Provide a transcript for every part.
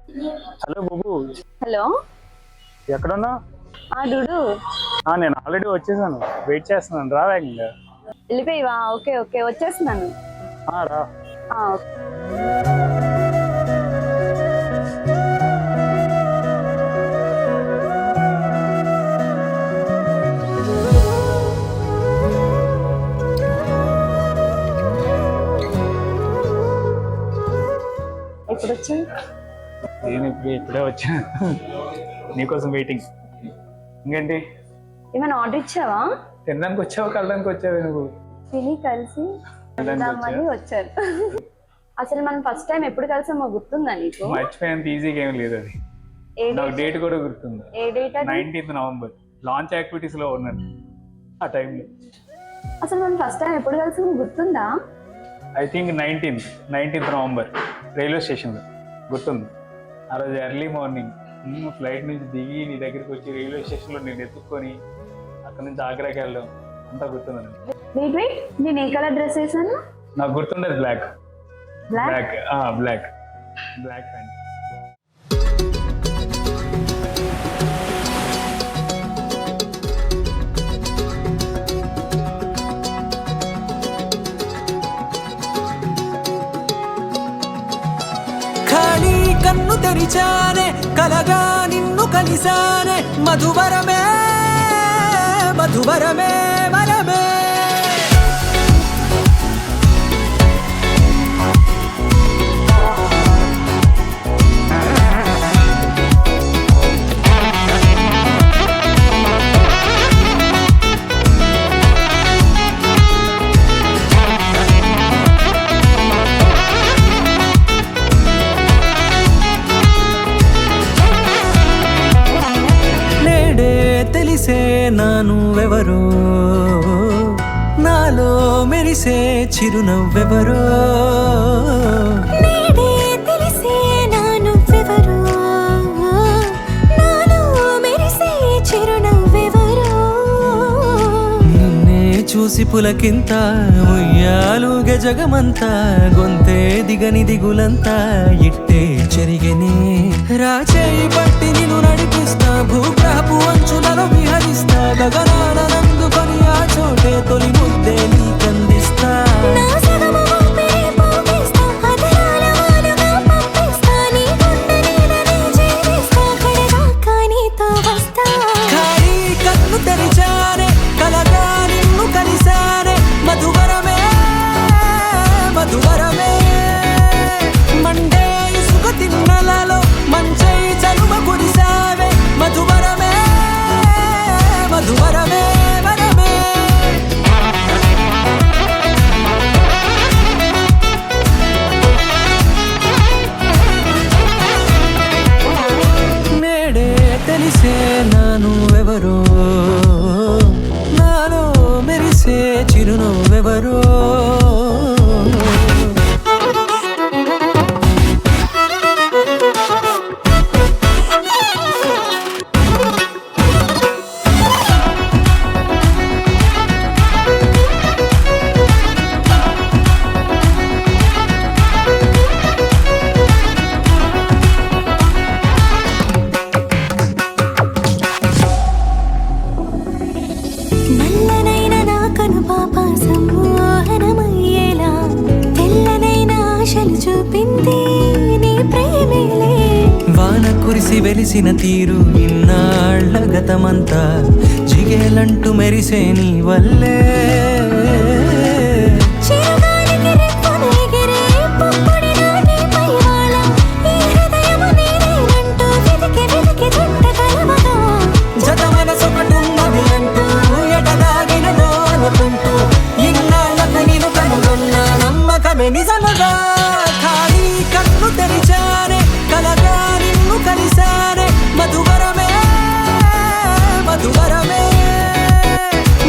Hello బాబు. Hello, ఎక్కడున్నా? డూడు. నేను already వచ్చేసాను, వెయిట్ చేస్తున్నాను, రా వేగంగా. వెళ్ళిపోయివా? ఓకే ఓకే, వచ్చేస్తున్నాను. రా. ఓకే. ఎప్పుడు వచ్చావు? నేను ఇప్పుడే వచ్చాను, నీకోసం వెయిటింగ్. ఇంకేంటి, ఏమైనా ఆర్డర్ ఇచ్చావా? తినడానికి వచ్చావా కళ్ళడానికి వచ్చావా? నువ్వు తిని కలిసి వెళ్దామని వచ్చాను. అసలు మనం ఫస్ట్ టైం ఎప్పుడు కలిసామో గుర్తుందా నీకు? మర్చిపోయేంత ఈజీగా ఏం లేదు అది. నాకు డేట్ కూడా గుర్తుంది. ఏ date? 19th November. Launch activities లో ఉన్నాను ఆ టైంలో. అసలు మనం ఫస్ట్ టైం ఎప్పుడు కలిసామో గుర్తుందా? I think 19th November, railway స్టేషన్లో గుర్తుంది. ఆ రోజు ఎర్లీ మార్నింగ్ ఫ్లైట్ నుంచి దిగి నీ దగ్గరికి వచ్చి రైల్వే స్టేషన్లో నేను ఎత్తుక్కొని అక్కడ నుంచి ఆగ్రాకి వెళ్ళడం అంతా గుర్తుందండి. వెయిట్, నేను ఏ కలర్ డ్రెస్ వేసాను? నాకు గుర్తుండేది బ్లాక్ ప్యాంట్. ఖాళీ కన్ను తెరిచానే, కలగా నిన్ను కలిసానే, మధువరమే మధువరమే వరమే. తెలిసే నానువెవరో, నాలో మెరిసే చిరునవ్వెవరో. నేడే తెలిసే నానువెవరో, నాలో మెరిసే చిరునవ్వెవరో. నిన్నే చూసి పులకింత ఉయ్యాలుగే జగమంతా, గొంతే దిగని దిగులంతా ఇట్టే చెరిగెనే. రాచేయి పట్టి నిన్ను నడిపిస్తా, భూగ్రహపు అంచులలో విహరిస్తా, గగనాన నందుకొని ఆ చోటే తొలి ముద్దే నీకందిస్తా. నా సగము ఊపిరి పోగిస్తా, అదరాల వానగా పంపిస్తా, నీ గుండె నీడనే జీవిస్తా, కడదాకా నీతో వస్తా. ఖాళీ కన్ను తెరిచానే, కలగా నిన్ను కలిసానే, మధువరమే మధువరమే. మండే ఇసుక తిన్నలలో మంచై చలువ కురిసావే, మధువరమే మధువరమే వరమే. నేడే తెలిసే నానువెవరో, నాలో మెరిసే చిరునవ్వెవరో. నల్లనైన నా కనుపాప సమ్మోహనమయ్యేలా, తెల్లనైన ఆశలు చూపింది నీ ప్రేమేలే. వాన కురిసి వెలిసిన తీరు ఇన్నాళ్ల గతమంతా, జిగేలంటూ మెరిసే నీ వల్లే. చిరుగాలికి రెప్పన ఎగిరే పుప్పొడి నాటిపై వాల, ఈ హృదయము నీదేనంటూ వెతికి వెతికి జంట కలవగా. జత మనసొకటున్నది అంటూ ఎటదాగినదో అనుకుంటూ, ఇన్నాళ్లకు నేను కనుగొన్న నమ్మకమే నిజముగా. ఖాళీ కన్ను తెరిచానే, కలగా నిన్ను కలిసానే, మధువరమే మధువరమే.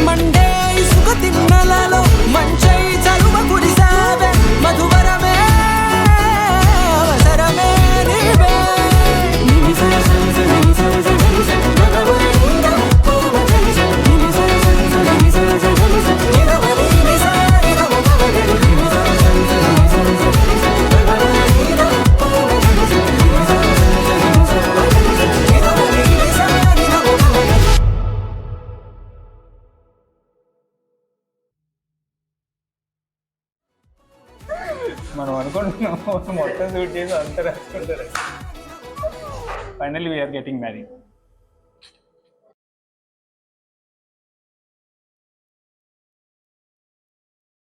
మండే ఇసుక తిన్నలలో మంచై చలువ కురిసావే, మధువరమే అవసరమే నీవే. మనం అనుకుంటున్నాం మొత్తం షూట్ చేసి అంతా రాసుకుంటారు. Finally we are getting married.